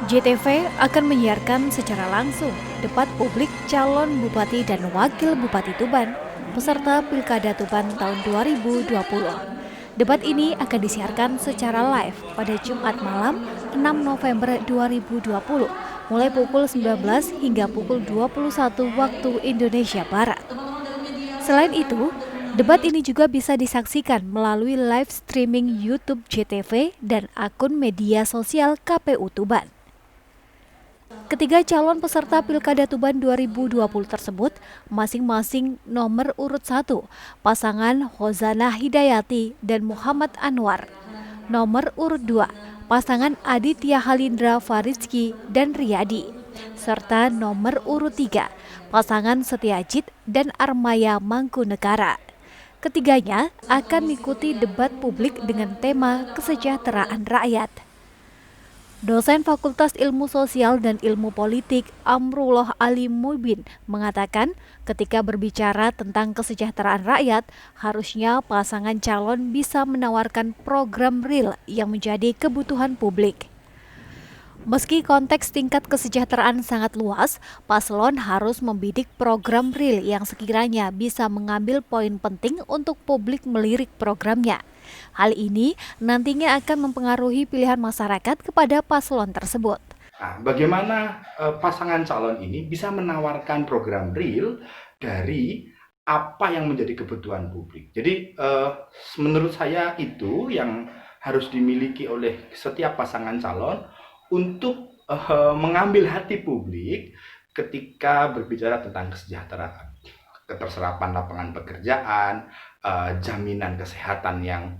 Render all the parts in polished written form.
JTV akan menyiarkan secara langsung debat publik calon Bupati dan Wakil Bupati Tuban peserta Pilkada Tuban tahun 2020. Debat ini akan disiarkan secara live pada Jumat malam 6 November 2020 mulai pukul 19 hingga pukul 21 waktu Indonesia Barat. Selain itu, debat ini juga bisa disaksikan melalui live streaming YouTube JTV dan akun media sosial KPU Tuban. Ketiga calon peserta Pilkada Tuban 2020 tersebut masing-masing nomor urut 1, pasangan Hozana Hidayati dan Muhammad Anwar. Nomor urut 2, pasangan Aditya Halindra Farizki dan Riyadi. Serta nomor urut 3, pasangan Setiajid dan Armaya Mangkunegara. Ketiganya akan mengikuti debat publik dengan tema kesejahteraan rakyat. Dosen Fakultas Ilmu Sosial dan Ilmu Politik Amrullah Ali Mubin mengatakan ketika berbicara tentang kesejahteraan rakyat, harusnya pasangan calon bisa menawarkan program real yang menjadi kebutuhan publik. Meski konteks tingkat kesejahteraan sangat luas, paslon harus membidik program real yang sekiranya bisa mengambil poin penting untuk publik melirik programnya. Hal ini nantinya akan mempengaruhi pilihan masyarakat kepada paslon tersebut. Nah, bagaimana pasangan calon ini bisa menawarkan program real dari apa yang menjadi kebutuhan publik. Jadi menurut saya itu yang harus dimiliki oleh setiap pasangan calon untuk mengambil hati publik ketika berbicara tentang kesejahteraan, keterserapan lapangan pekerjaan, jaminan kesehatan yang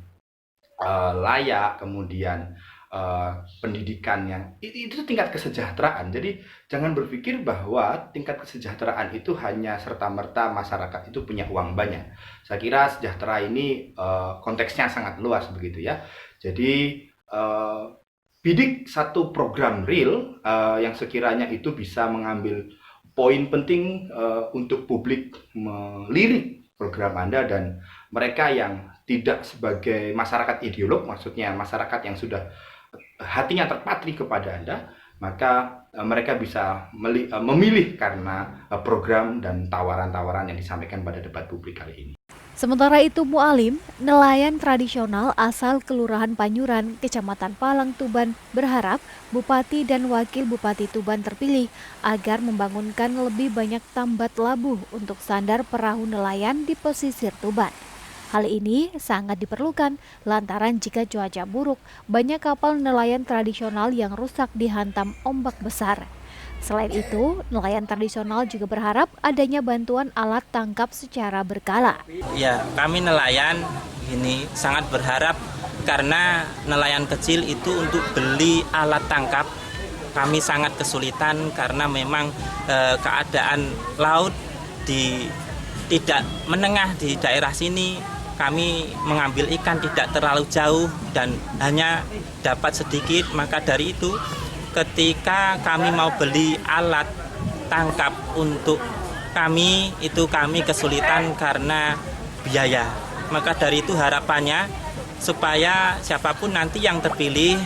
layak, kemudian pendidikan yang itu tingkat kesejahteraan. Jadi jangan berpikir bahwa tingkat kesejahteraan itu hanya serta-merta masyarakat itu punya uang banyak. Saya kira sejahtera ini konteksnya sangat luas begitu ya. Jadi bidik satu program real yang sekiranya itu bisa mengambil poin penting untuk publik melirik program Anda, dan mereka yang tidak sebagai masyarakat ideolog, maksudnya masyarakat yang sudah hatinya terpatri kepada Anda, maka mereka bisa memilih karena program dan tawaran-tawaran yang disampaikan pada debat publik kali ini. Sementara itu, Mualim, nelayan tradisional asal Kelurahan Panyuran, Kecamatan Palang, Tuban, berharap Bupati dan Wakil Bupati Tuban terpilih agar membangunkan lebih banyak tambat labuh untuk sandar perahu nelayan di pesisir Tuban. Hal ini sangat diperlukan lantaran jika cuaca buruk, banyak kapal nelayan tradisional yang rusak dihantam ombak besar. Selain itu, nelayan tradisional juga berharap adanya bantuan alat tangkap secara berkala. Ya, kami nelayan ini sangat berharap karena nelayan kecil itu untuk beli alat tangkap kami sangat kesulitan karena memang keadaan laut tidak menengah di daerah sini. Kami mengambil ikan tidak terlalu jauh dan hanya dapat sedikit, maka dari itu ketika kami mau beli alat tangkap untuk kami, itu kami kesulitan karena biaya. Maka dari itu harapannya supaya siapapun nanti yang terpilih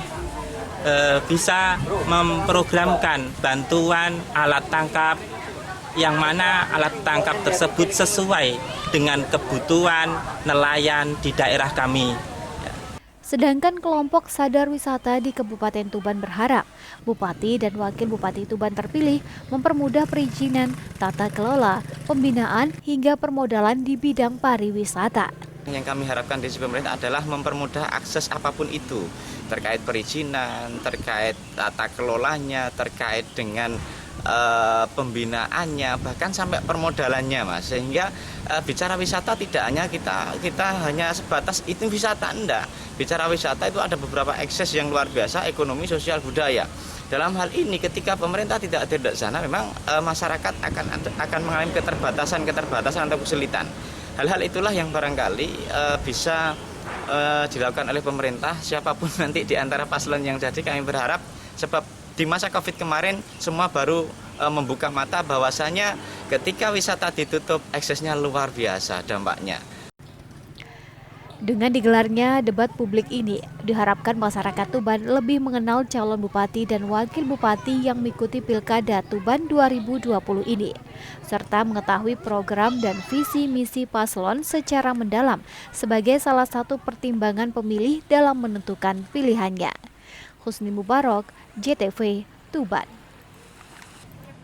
bisa memprogramkan bantuan alat tangkap yang mana alat tangkap tersebut sesuai dengan kebutuhan nelayan di daerah kami. Sedangkan kelompok Sadar Wisata di Kabupaten Tuban berharap Bupati dan Wakil Bupati Tuban terpilih mempermudah perizinan, tata kelola, pembinaan hingga permodalan di bidang pariwisata. Yang kami harapkan dari pemerintah adalah mempermudah akses apapun itu, terkait perizinan, terkait tata kelolanya, terkait dengan pembinaannya, bahkan sampai permodalannya, Mas. Sehingga bicara wisata tidak hanya kita hanya sebatas itu wisata, enggak. Bicara wisata itu ada beberapa akses yang luar biasa, ekonomi, sosial, budaya. Dalam hal ini ketika pemerintah tidak ada di sana, memang masyarakat akan mengalami keterbatasan atau kesulitan. Hal-hal itulah yang barangkali bisa dilakukan oleh pemerintah, siapapun nanti di antara paslon yang jadi. Kami berharap, sebab di masa Covid kemarin semua baru membuka mata bahwasanya ketika wisata ditutup aksesnya luar biasa dampaknya. Dengan digelarnya debat publik ini, diharapkan masyarakat Tuban lebih mengenal calon bupati dan wakil bupati yang mengikuti Pilkada Tuban 2020 ini, serta mengetahui program dan visi misi paslon secara mendalam sebagai salah satu pertimbangan pemilih dalam menentukan pilihannya. Husni Mubarok, JTV, Tuban.